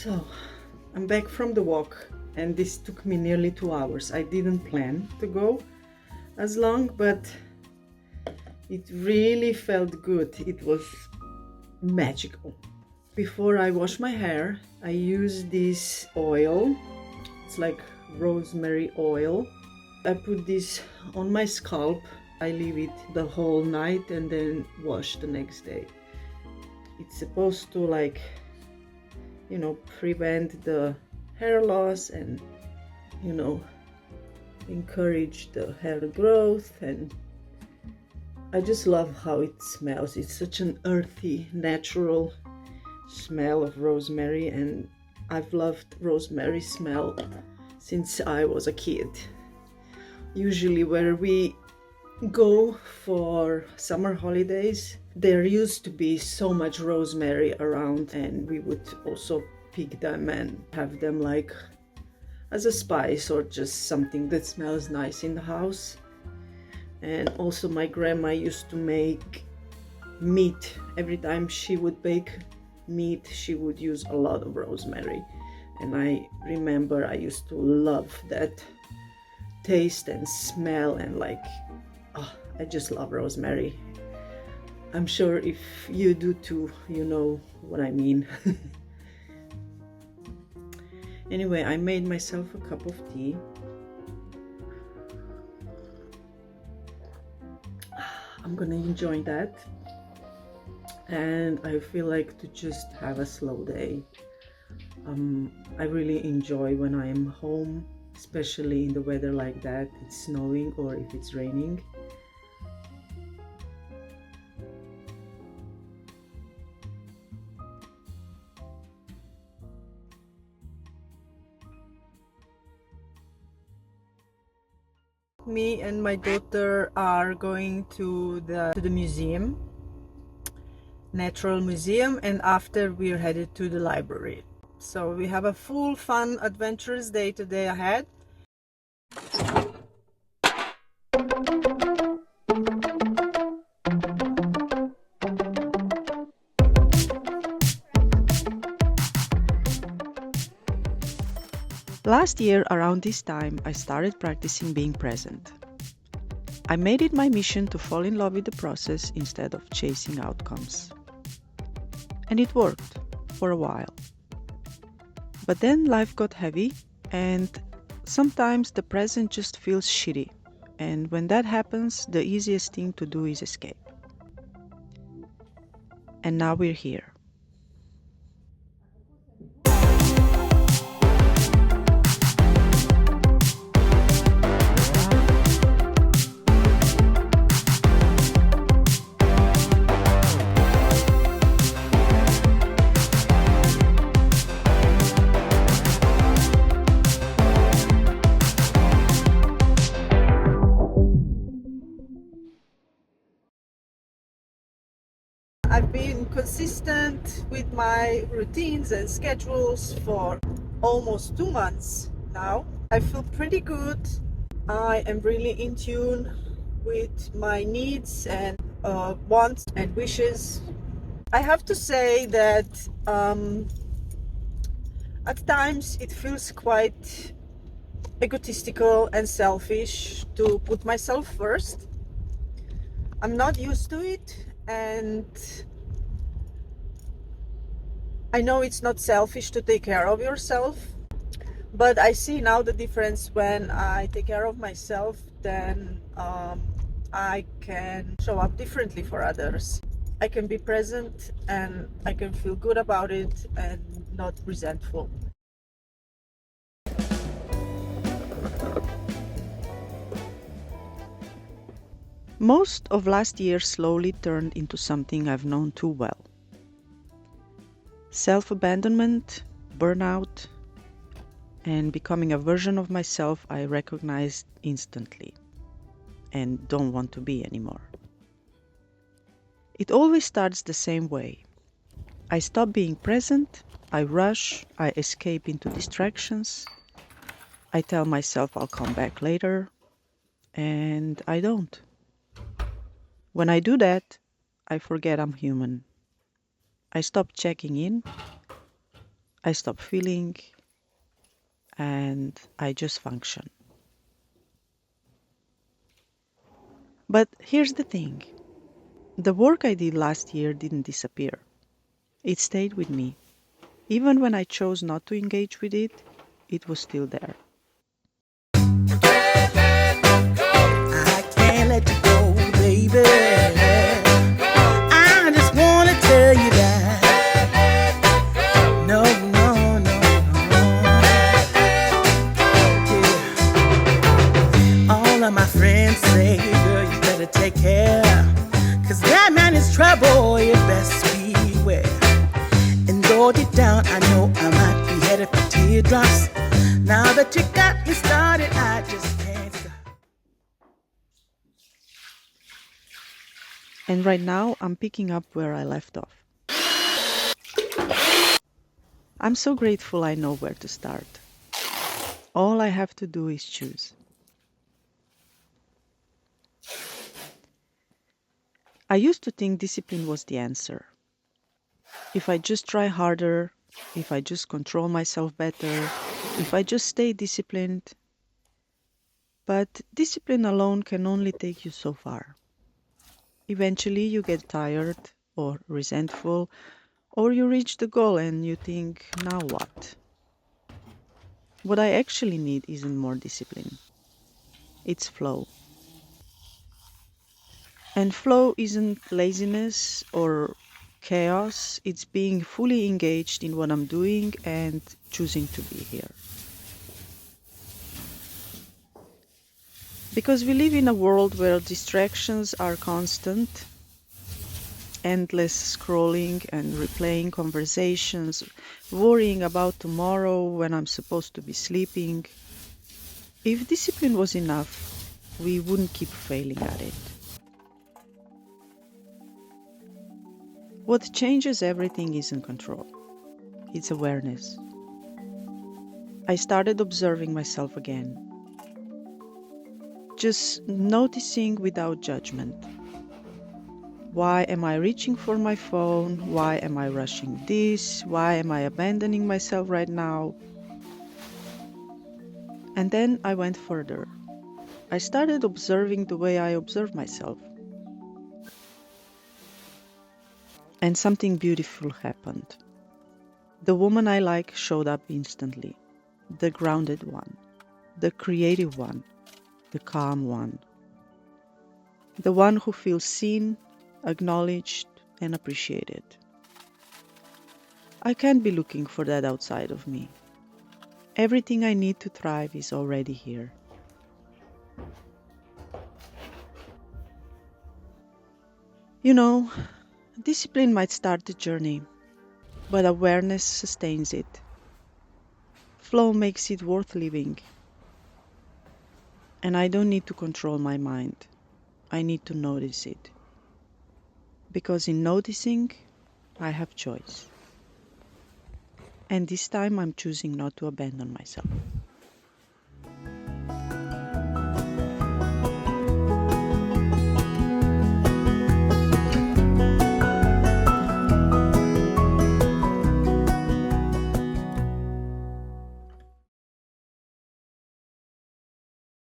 So, I'm back from the walk, and this took me nearly 2 hours. I didn't plan to go as long, but it really felt good. It was magical. Before I wash my hair, I use this oil. It's like rosemary oil. I put this on my scalp. I leave it the whole night and then wash the next day. It's supposed to prevent the hair loss and encourage the hair growth. And I just love how it smells. It's such an earthy, natural smell of rosemary, and I've loved rosemary smell since I was a kid. Usually where we go for summer holidays, there used to be so much rosemary around, and we would also pick them and have them like as a spice or just something that smells nice in the house. And also my grandma used to make meat. Every time she would bake meat, she would use a lot of rosemary, and I remember I used to love that taste and smell, and I just love rosemary. I'm sure if you do too, you know what I mean. Anyway, I made myself a cup of tea. I'm gonna enjoy that, and I feel like to just have a slow day. I really enjoy when I am home, especially in the weather like that. It's snowing or if it's raining. Me and my daughter are going to the museum, Natural Museum, and after we're headed to the library. So we have a full fun adventurous day today ahead. Last year, around this time, I started practicing being present. I made it my mission to fall in love with the process instead of chasing outcomes. And it worked for a while. But then life got heavy, and sometimes the present just feels shitty. And when that happens, the easiest thing to do is escape. And now we're here. I've been consistent with my routines and schedules for almost 2 months now. I feel pretty good. I am really in tune with my needs and wants and wishes. I have to say that at times it feels quite egotistical and selfish to put myself first. I'm not used to it, and I know it's not selfish to take care of yourself, but I see now the difference. When I take care of myself, then I can show up differently for others. I can be present and I can feel good about it and not resentful. Most of last year slowly turned into something I've known too well. Self-abandonment, burnout, and becoming a version of myself I recognized instantly and don't want to be anymore. It always starts the same way. I stop being present, I rush, I escape into distractions, I tell myself I'll come back later, and I don't. When I do that, I forget I'm human. I stop checking in. I stop feeling and I just function. But here's the thing. The work I did last year didn't disappear. It stayed with me. Even when I chose not to engage with it, it was still there. I can't let you go, baby. I just wanna tell you that. No, no, no, no. Yeah. All of my friends say, girl, you better take care. Cause that man is trouble, you best beware. And though deep down, I know I might be headed for teardrops. Now that you got me started, I just can't stop. And right now, I'm picking up where I left off. I'm so grateful I know where to start. All I have to do is choose. I used to think discipline was the answer. If I just try harder, if I just control myself better, if I just stay disciplined. But discipline alone can only take you so far. Eventually you get tired or resentful, or you reach the goal and you think, now what? What I actually need isn't more discipline. It's flow. And flow isn't laziness or chaos, it's being fully engaged in what I'm doing and choosing to be here. Because we live in a world where distractions are constant, endless scrolling and replaying conversations, worrying about tomorrow when I'm supposed to be sleeping. If discipline was enough, we wouldn't keep failing at it. What changes everything isn't control, it's awareness. I started observing myself again, just noticing without judgment. Why am I reaching for my phone? Why am I rushing this? Why am I abandoning myself right now? And then I went further. I started observing the way I observe myself. And something beautiful happened. The woman I like showed up instantly. The grounded one, the creative one, the calm one. The one who feels seen, acknowledged, and appreciated. I can't be looking for that outside of me. Everything I need to thrive is already here. You know, discipline might start the journey, but awareness sustains it. Flow makes it worth living. And I don't need to control my mind. I need to notice it. Because in noticing, I have choice. And this time I'm choosing not to abandon myself.